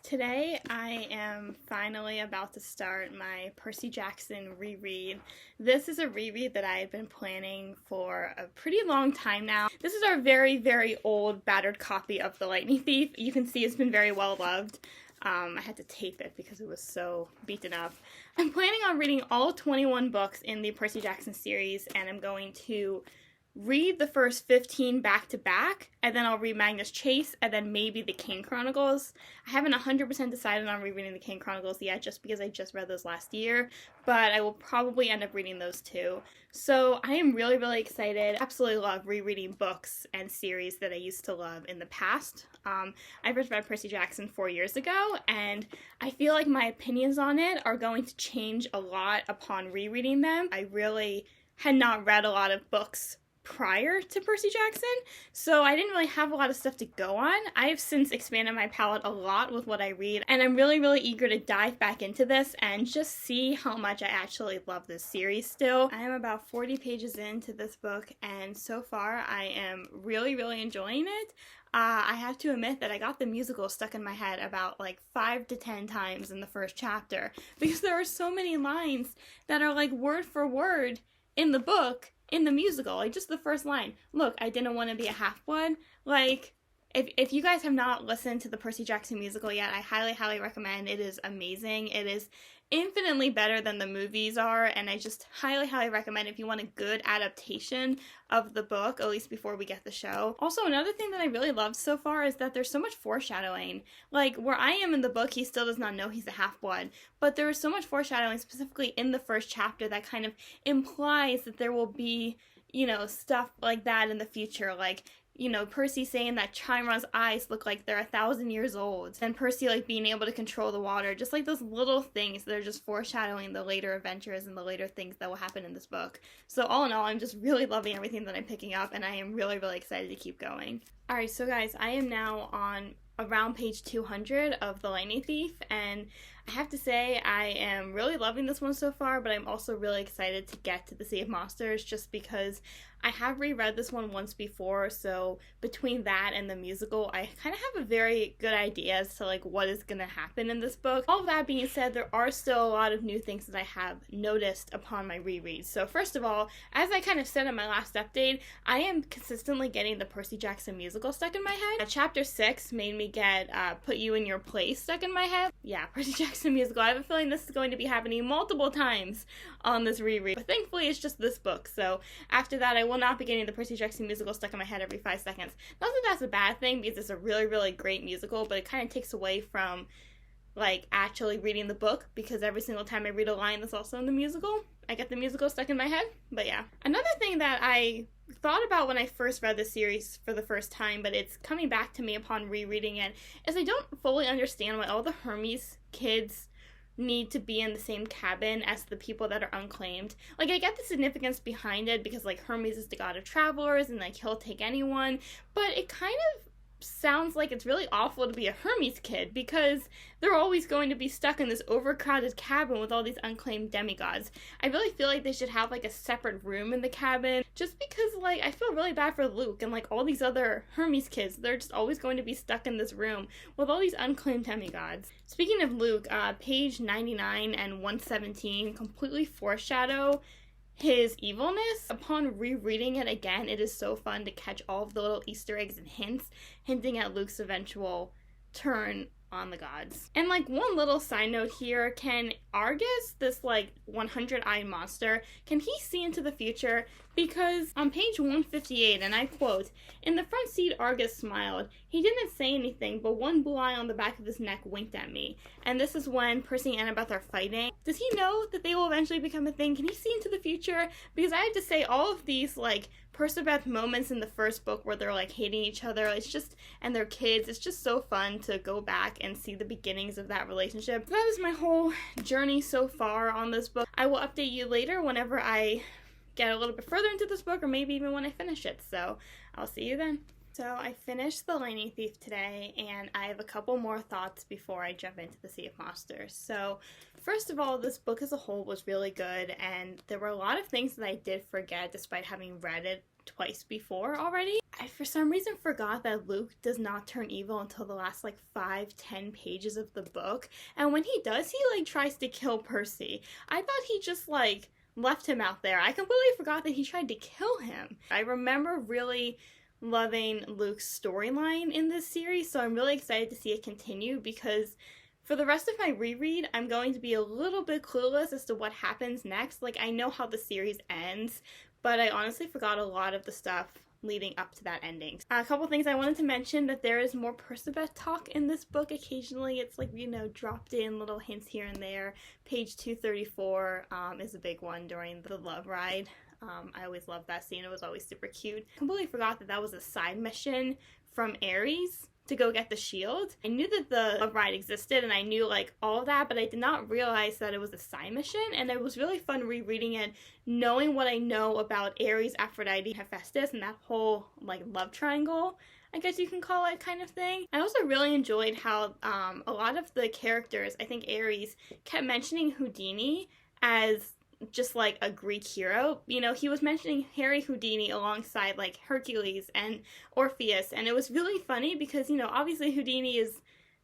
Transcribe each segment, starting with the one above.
Today I am finally about to start my Percy Jackson reread. This is a reread that I had been planning for a pretty long time now. This is our very, very old, battered copy of The Lightning Thief. You can see it's been very well loved. I had to tape it because it was so beaten up. I'm planning on reading all 21 books in the Percy Jackson series, and I'm going to read the first 15 back to back, and then I'll read Magnus Chase, and then maybe the Kane Chronicles. I haven't 100% decided on rereading the Kane Chronicles yet, just because I just read those last year, but I will probably end up reading those too. So I am really, really excited. I absolutely love rereading books and series that I used to love in the past. I first read Percy Jackson 4 years ago, and I feel like my opinions on it are going to change a lot upon rereading them. I really had not read a lot of books prior to Percy Jackson, so I didn't really have a lot of stuff to go on. I have since expanded my palette a lot with what I read, and I'm really, really eager to dive back into this and just see how much I actually love this series still. I am about 40 pages into this book, and so far I am really, really enjoying it. I have to admit that I got the musical stuck in my head about like 5 to 10 times in the first chapter, because there are so many lines that are like word for word in the book in the musical. Like just the first line, look, I didn't want to be a half-blood. Like, if you guys have not listened to the Percy Jackson musical yet, I highly, highly recommend. It is amazing. It is infinitely better than the movies are, and I just highly, highly recommend if you want a good adaptation of the book, at least before we get the show. Also, another thing that I really loved so far is that there's so much foreshadowing. Like, where I am in the book, he still does not know he's a half-blood, but there is so much foreshadowing, specifically in the first chapter, that kind of implies that there will be, you know, stuff like that in the future, like, you know, Percy saying that Chiron's eyes look like they're 1,000 years old, and Percy like being able to control the water, just like those little things that are just foreshadowing the later adventures and the later things that will happen in this book. So all in all, I'm just really loving everything that I'm picking up, and I am really, really excited to keep going. Alright, so guys, I am now on around page 200 of The Lightning Thief, and I have to say I am really loving this one so far, but I'm also really excited to get to the Sea of Monsters, just because I have reread this one once before, so between that and the musical, I kind of have a very good idea as to like what is going to happen in this book. All of that being said, there are still a lot of new things that I have noticed upon my reread. So first of all, as I kind of said in my last update, I am consistently getting the Percy Jackson musical stuck in my head. Chapter 6 made me get Put You in Your Place stuck in my head. Yeah, Percy Jackson musical. I have a feeling this is going to be happening multiple times on this reread, but thankfully it's just this book, so after that I will not be getting the Percy Jackson musical stuck in my head every 5 seconds. Not that that's a bad thing, because it's a really, really great musical, but it kind of takes away from like actually reading the book, because every single time I read a line that's also in the musical, I get the musical stuck in my head. But yeah. Another thing that I thought about when I first read the series for the first time, but it's coming back to me upon rereading it, is I don't fully understand why all the Hermes kids need to be in the same cabin as the people that are unclaimed. Like, I get the significance behind it, because like Hermes is the god of travelers and like he'll take anyone, but it kind of sounds like it's really awful to be a Hermes kid, because they're always going to be stuck in this overcrowded cabin with all these unclaimed demigods. I really feel like they should have like a separate room in the cabin, just because like I feel really bad for Luke and like all these other Hermes kids. They're just always going to be stuck in this room with all these unclaimed demigods. Speaking of Luke, page 99 and 117 completely foreshadow his evilness. Upon rereading it again, it is so fun to catch all of the little Easter eggs and hints hinting at Luke's eventual turn on the gods. And like one little side note here, can Argus, this like 100-eyed monster, can he see into the future? Because on page 158, and I quote, "In the front seat Argus smiled. He didn't say anything, but one blue eye on the back of his neck winked at me." And this is when Percy and Annabeth are fighting. Does he know that they will eventually become a thing? Can he see into the future? Because I have to say, all of these like Percabeth moments in the first book where they're like hating each other, it's just, and their kids, it's just so fun to go back and see the beginnings of that relationship. That is my whole journey so far on this book. I will update you later whenever I get a little bit further into this book, or maybe even when I finish it, so I'll see you then. So I finished The Lightning Thief today, and I have a couple more thoughts before I jump into the Sea of Monsters. So first of all, this book as a whole was really good, and there were a lot of things that I did forget despite having read it twice before already. I for some reason forgot that Luke does not turn evil until the last like 5-10 pages of the book, and when he does, he like tries to kill Percy. I thought he just like left him out there. I completely forgot that he tried to kill him. I remember really loving Luke's storyline in this series, so I'm really excited to see it continue, because for the rest of my reread, I'm going to be a little bit clueless as to what happens next. Like, I know how the series ends, but I honestly forgot a lot of the stuff leading up to that ending. A couple things I wanted to mention, that there is more Percy talk in this book occasionally. It's like, you know, dropped in little hints here and there. Page 234 is a big one during the love ride. I always loved that scene. It was always super cute. Completely forgot that that was a side mission from Ares to go get the shield. I knew that the love ride existed and I knew like all of that, but I did not realize that it was a side mission, and it was really fun rereading it, knowing what I know about Ares, Aphrodite, Hephaestus, and that whole like love triangle, I guess you can call it, kind of thing. I also really enjoyed how a lot of the characters, I think Ares, kept mentioning Houdini as just like a Greek hero. You know, he was mentioning Harry Houdini alongside like Hercules and Orpheus, and it was really funny because, you know, obviously Houdini is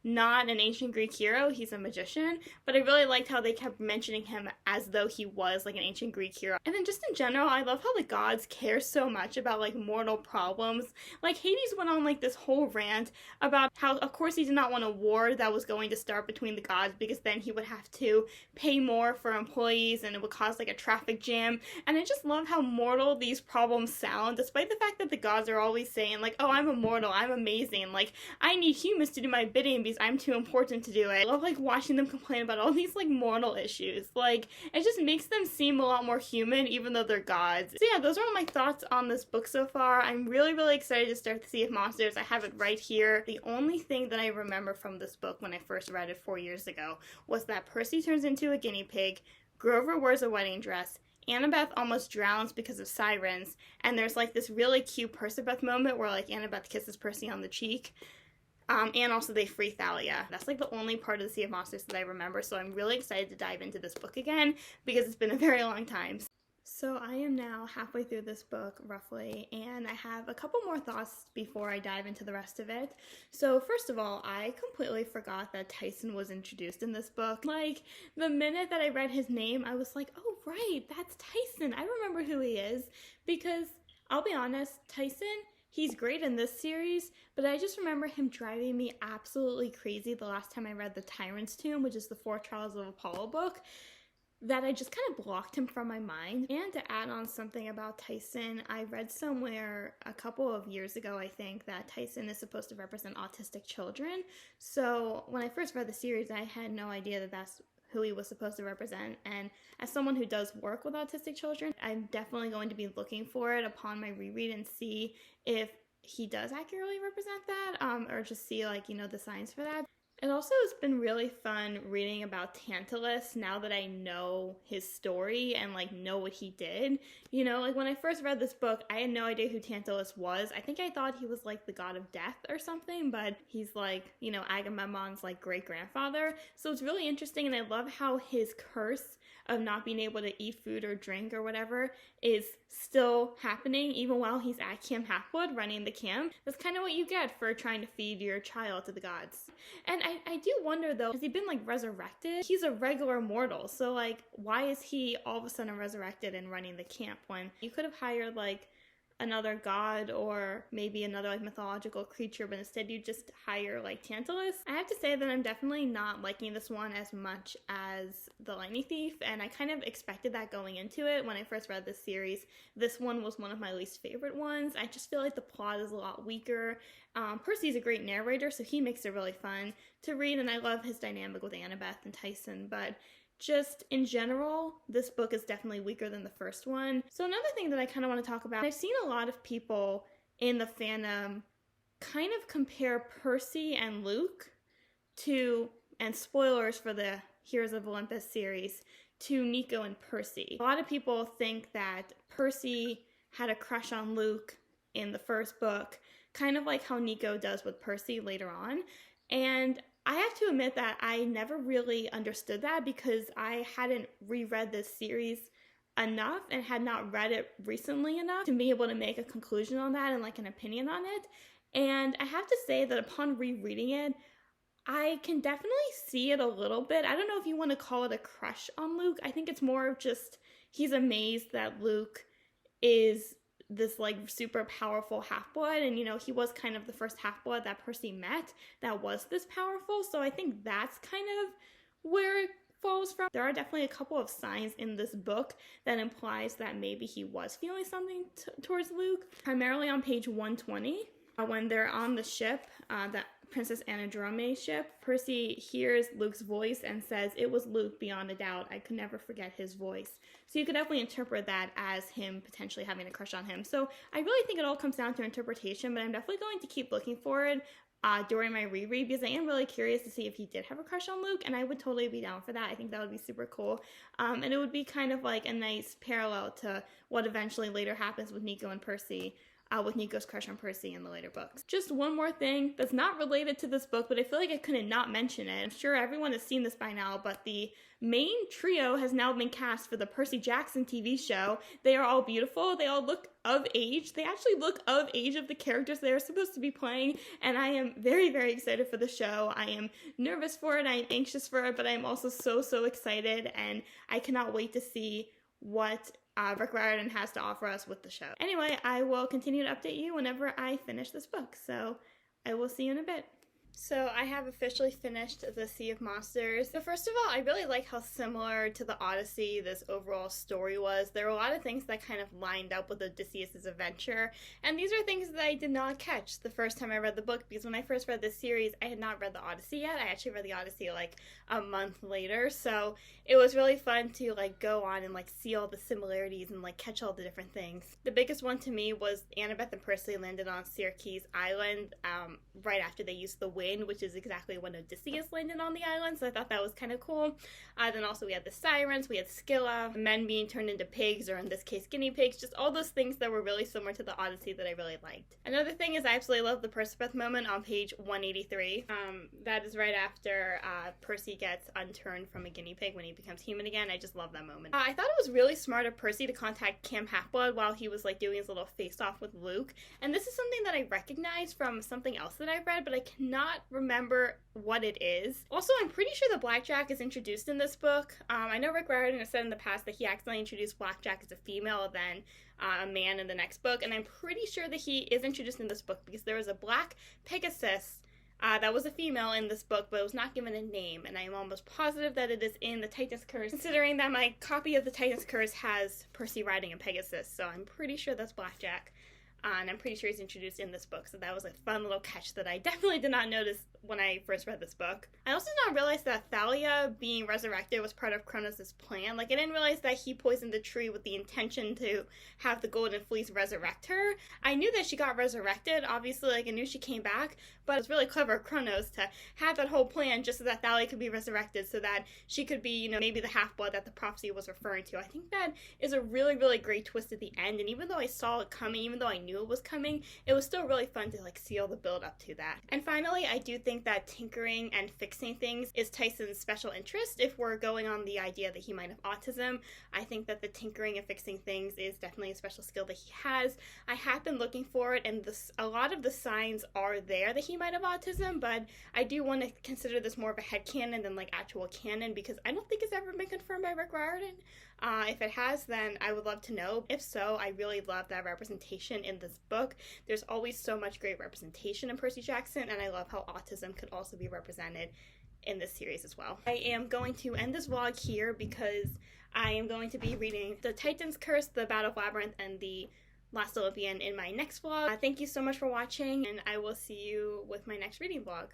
not an ancient Greek hero, he's a magician, but I really liked how they kept mentioning him as though he was like an ancient Greek hero. And then just in general, I love how the gods care so much about like mortal problems. Like Hades went on like this whole rant about how, of course, he did not want a war that was going to start between the gods, because then he would have to pay more for employees and it would cause like a traffic jam. And I just love how mortal these problems sound, despite the fact that the gods are always saying like, oh, I'm immortal, I'm amazing, like I need humans to do my bidding because I'm too important to do it. I love like watching them complain about all these like mortal issues. Like, it just makes them seem a lot more human even though they're gods. So yeah, those are all my thoughts on this book so far. I'm really excited to start the Sea of Monsters. I have it right here. The only thing that I remember from this book when I first read it 4 years ago was that Percy turns into a guinea pig, Grover wears a wedding dress, Annabeth almost drowns because of sirens, and there's like this really cute Percabeth moment where like Annabeth kisses Percy on the cheek. And also they free Thalia. That's like the only part of the Sea of Monsters that I remember, so I'm really excited to dive into this book again because it's been a very long time. So I am now halfway through this book, roughly, and I have a couple more thoughts before I dive into the rest of it. So first of all, I completely forgot that Tyson was introduced in this book. Like, the minute that I read his name, I was like, oh right, that's Tyson. I remember who he is, because I'll be honest, Tyson, he's great in this series, but I just remember him driving me absolutely crazy the last time I read The Tyrant's Tomb, which is the Four Trials of Apollo book, that I just kind of blocked him from my mind. And to add on something about Tyson, I read somewhere a couple of years ago, I think, that Tyson is supposed to represent autistic children. So when I first read the series, I had no idea that that's who he was supposed to represent, and as someone who does work with autistic children, I'm definitely going to be looking for it upon my reread and see if he does accurately represent that, or just see like, you know, the signs for that. It also has been really fun reading about Tantalus now that I know his story and like know what he did. You know, like when I first read this book, I had no idea who Tantalus was. I think I thought he was like the god of death or something, but he's like, you know, Agamemnon's like great-grandfather. So it's really interesting, and I love how his curse of not being able to eat food or drink or whatever is still happening even while he's at Camp Halfwood running the camp. That's kind of what you get for trying to feed your child to the gods. And I do wonder though, has he been like resurrected? He's a regular mortal, so like why is he all of a sudden resurrected and running the camp when you could have hired like another god or maybe another like mythological creature, but instead you just hire like Tantalus? I have to say that I'm definitely not liking this one as much as The Lightning Thief, and I kind of expected that going into it. When I first read this series, this one was one of my least favorite ones. I just feel like the plot is a lot weaker. Percy's a great narrator, so he makes it really fun to read, and I love his dynamic with Annabeth and Tyson, but just in general, this book is definitely weaker than the first one. So another thing that I kind of want to talk about, I've seen a lot of people in the fandom kind of compare Percy and Luke to, and spoilers for the Heroes of Olympus series, to Nico and Percy. A lot of people think that Percy had a crush on Luke in the first book, kind of like how Nico does with Percy later on. And I have to admit that I never really understood that because I hadn't reread this series enough and had not read it recently enough to be able to make a conclusion on that and like an opinion on it. And I have to say that upon rereading it, I can definitely see it a little bit. I don't know if you want to call it a crush on Luke. I think it's more of just he's amazed that Luke is this like super powerful half-blood, and you know, he was kind of the first half-blood that Percy met that was this powerful. So I think that's kind of where it falls from. There are definitely a couple of signs in this book that implies that maybe he was feeling something towards Luke, primarily on page 120. When they're on the ship, that Princess Anadrome's ship, Percy hears Luke's voice and says, "It was Luke beyond a doubt. I could never forget his voice." So you could definitely interpret that as him potentially having a crush on him. So I really think it all comes down to interpretation, but I'm definitely going to keep looking for it during my reread, because I am really curious to see if he did have a crush on Luke, and I would totally be down for that. I think that would be super cool. And it would be kind of like a nice parallel to what eventually later happens with Nico and Percy, with Nico's crush on Percy in the later books. Just one more thing that's not related to this book, but I feel like I couldn't not mention it. I'm sure everyone has seen this by now, but the main trio has now been cast for the Percy Jackson TV show. They are all beautiful. They all look of age. They actually look of age of the characters they're supposed to be playing, and I am very, very excited for the show. I am nervous for it. I am anxious for it, but I am also so excited, and I cannot wait to see what REREADING has to offer us with the show. Anyway, I will continue to update you whenever I finish this book, so I will see you in a bit. So I have officially finished The Sea of Monsters. So first of all, I really like how similar to the Odyssey this overall story was. There were a lot of things that kind of lined up with Odysseus' adventure, and these are things that I did not catch the first time I read the book, because when I first read this series, I had not read the Odyssey yet. I actually read the Odyssey like a month later, so it was really fun to like go on and like see all the similarities and like catch all the different things. The biggest one to me was Annabeth and Percy landed on Syracuse Island right after they used the wind, which is exactly when Odysseus landed on the island, so I thought that was kind of cool. Then also we had the sirens, we had Scylla, men being turned into pigs, or in this case guinea pigs, just all those things that were really similar to the Odyssey that I really liked. Another thing is I absolutely love the Persephone moment on page 183. That is right after Percy gets unturned from a guinea pig when he becomes human again. I just love that moment. I thought it was really smart of Percy to contact Camp Half-Blood while he was like doing his little face-off with Luke, and this is something that I recognized from something else that I've read, but I cannot remember what it is. Also, I'm pretty sure the Blackjack is introduced in this book. I know Rick Riordan has said in the past that he accidentally introduced Blackjack as a female, then a man in the next book, and I'm pretty sure that he is introduced in this book because there was a black Pegasus that was a female in this book, but it was not given a name, and I am almost positive that it is in the Titan's Curse, considering that my copy of the Titan's Curse has Percy riding a Pegasus, so I'm pretty sure that's Blackjack. And I'm pretty sure he's introduced in this book, so that was a fun little catch that I definitely did not notice when I first read this book. I also did not realize that Thalia being resurrected was part of Kronos' plan. Like, I didn't realize that he poisoned the tree with the intention to have the Golden Fleece resurrect her. I knew that she got resurrected, obviously, like, I knew she came back, but it was really clever of Kronos to have that whole plan just so that Thalia could be resurrected, so that she could be, you know, maybe the half-blood that the prophecy was referring to. I think that is a really, really great twist at the end, and even though I saw it coming, even though I knew it was coming, it was still really fun to like see all the build up to that. And finally, I do think that tinkering and fixing things is Tyson's special interest. If we're going on the idea that he might have autism, I think that the tinkering and fixing things is definitely a special skill that he has. I have been looking for it, and a lot of the signs are there that he might have autism, but I do want to consider this more of a headcanon than like actual canon, because I don't think it's ever been confirmed by Rick Riordan. If it has, then I would love to know. If so, I really love that representation in this book. There's always so much great representation in Percy Jackson, and I love how autism could also be represented in this series as well. I am going to end this vlog here because I am going to be reading The Titan's Curse, The Battle of Labyrinth, and The Last Olympian in my next vlog. Thank you so much for watching, and I will see you with my next reading vlog.